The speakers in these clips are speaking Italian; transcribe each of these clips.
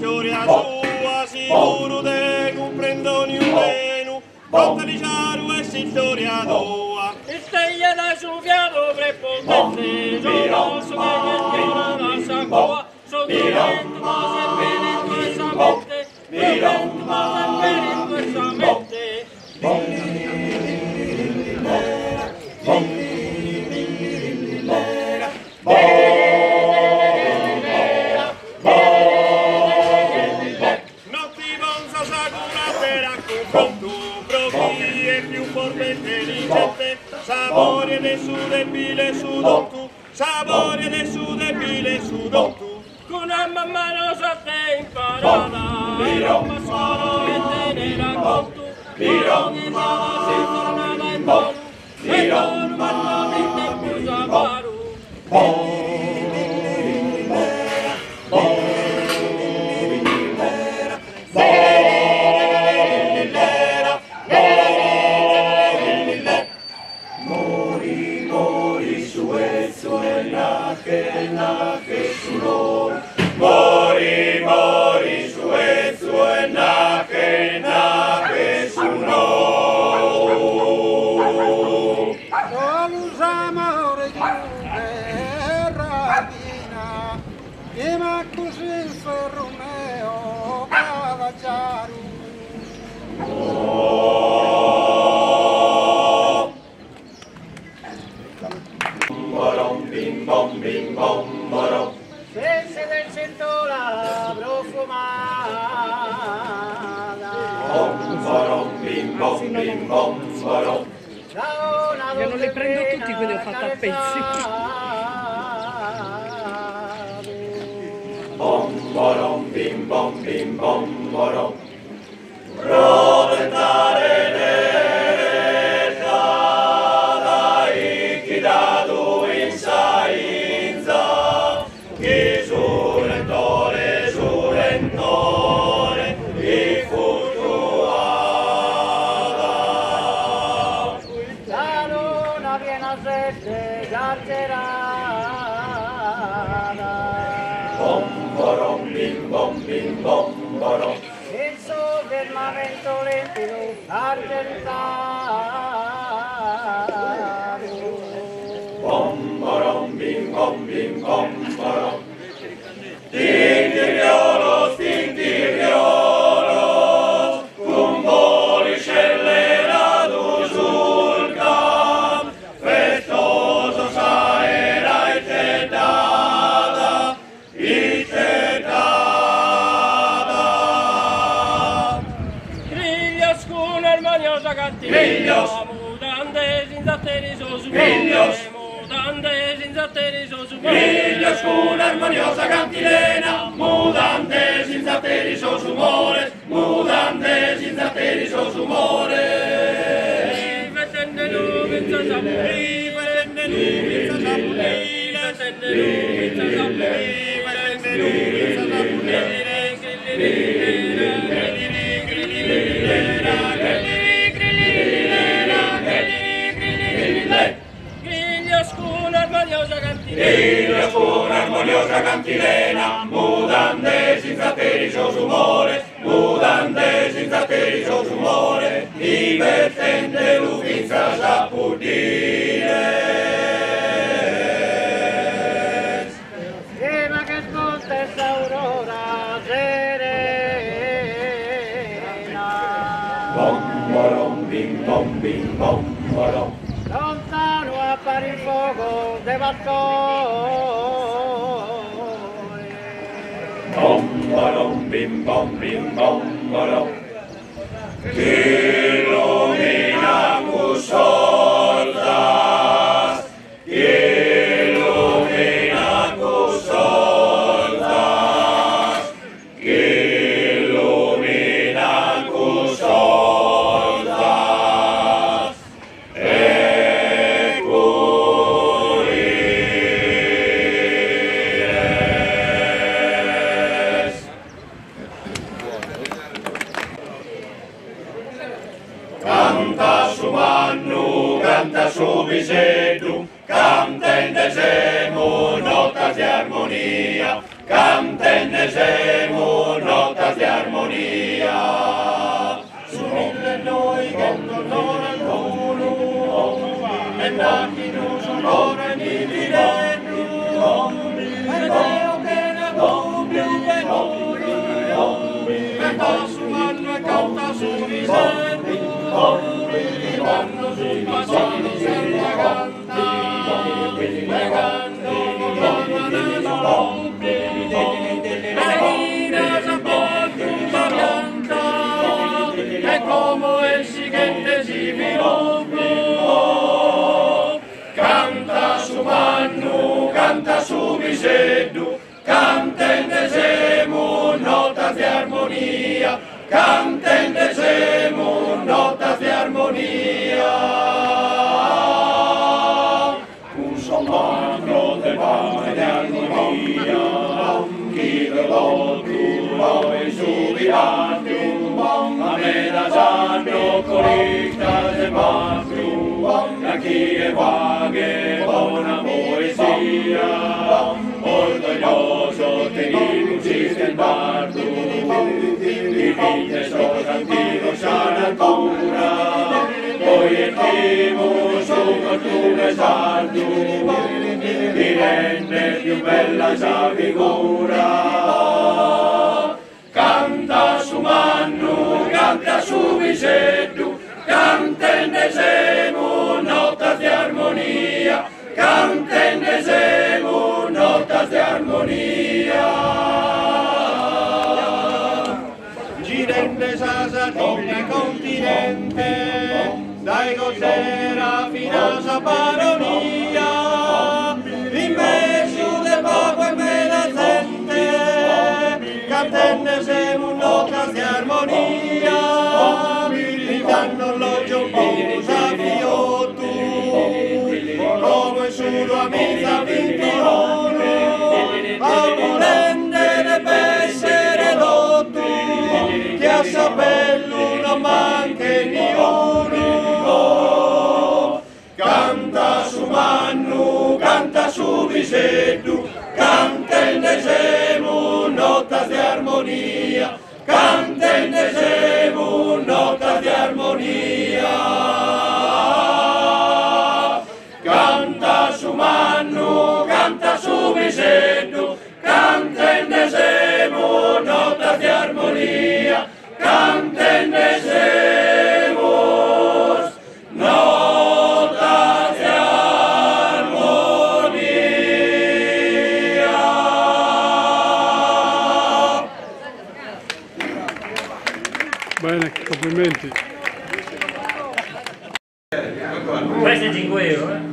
storia sua, sicuro de comprendo niumeno, conta di ciaro e si storia tua. Il steglia da suviato prepotente, sono su che gestiona la sacua, so che vento ma se bene in questa mente, vento ma se bene in questa mente. Sapore del sud e bile sudon tu, sapore del sud e bile sudon tu. Con una mano te imparata, ma solo e te ne racconto. Ogni sera si tornava in mondo, e non vanno più saparo. Mori su e su e nake suno. Solus amore giuverabina, e macus il Romeo Cavacciaru. Borom bim bom bim bom borom. Senza del centola profumata. Borom bim bom bim bom borom. Io non li prendo tutti, quindi ho fatto a pezzi. Borom bim bom bim bom borom. Proventare neretta dai chi dadu in sainza, chi surentore, chi furtuada. La luna piena sette carcerata. Borom bim bom borom. Il suo firmamento limpido argentato. Borom bim bom borom. Stintiriolos, cum voli scelleradu sul cam, festoso saera ite dada. Griglia scuna armoniosa cantina, mutande senza teri sosumore, mutande senza teri sosumore. Griglia scuna armoniosa cantilena, mudante senza teri sosumore, mudante senza teri sosumore. Vedende luminza sapuri, vedende luminza sapuri, vedende luminza sapuri, vedende luminza sapuri. Griglia scuna armoniosa cantilena, mudante senza teri sosumore, mudante senza teri sosumore, divertente luminza sapudire. ma che svolta è aurora serena. Borom bim bom borom. Lontano appare il fuoco devastore. Borom bim bom borom. Illumina cusordas, illumina cusordas, illumina cusordas, e curires. Canta su mannu, canta su biseddu, canta in desemo, notas di armonia, canta in desemo, notas su mille noi che tornano al mondo, e macchino su loro e mi diranno, e Deo che ne può più venuto, e passo vanno e canta su Vicendu, e vanno sui passati senza cantare, e cantano come le saloppi, e Ina s'apporta una pianta, e come il sighente si sviluppa. Canta su Mannu, canta su Vicendu, canta in desemo, nota di armonia, canta in desemo, nota di armonia. Un sommarro de pace de armonia, chi lo lotu, dove subiranno, a me da sanno corista de mastru, a chi è vaghe, buona poesia, orgoglioso tenuci del bardo, di vite sto cantico sana ancora, poi il primo su costume sardo, ti rende più bella sa figura. Canta su Mannu, canta su Vicendu, canta in desemo, nota di armonia, canta in desemo, nota di armonia. Gira in desa Sardegna continente, dai Corsera fino a Sabaronia, in mezzo del poco e mela gente, canta in desemo, nota di armonia, gridando l'oggio busa fiotto, come solo amica vincolone, a volendere per essere lotto, che a sapello non manca niuno. Canta su Mannu, canta su Vicendu, canta in desemo, nota di armonia, canta in desemo, nota di armonia. Canta su Mannu, canta su Vicendu, canta in desemo, nota di armonia, canta in desemo, nota di armonia. Bene, complimenti. Questo è 5 euro, eh?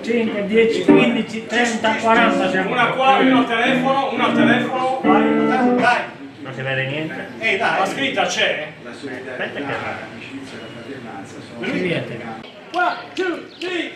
5, 10, 15, 30, 40 siamo. Una qua, una al telefono, una al telefono. Dai. Non si vede niente? Dai, la scritta c'è. Aspetta che va. Si vede. 1, 2, 3.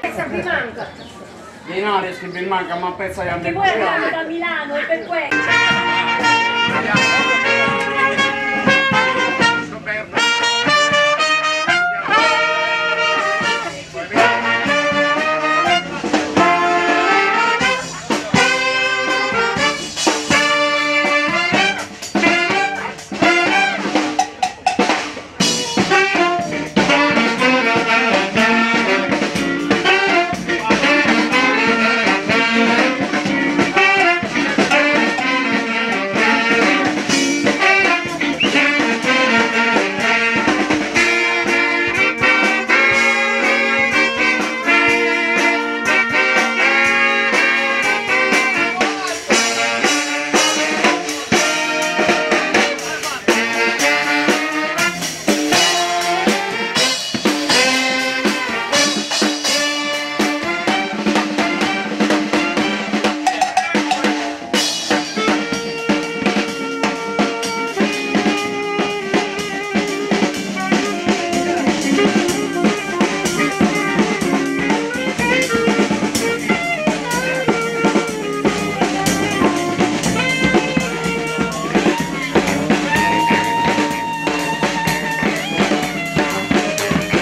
Pezza mi manca. Denaro che mi manca, ma pezza di Che poi arriviamo da Milano, è per questo.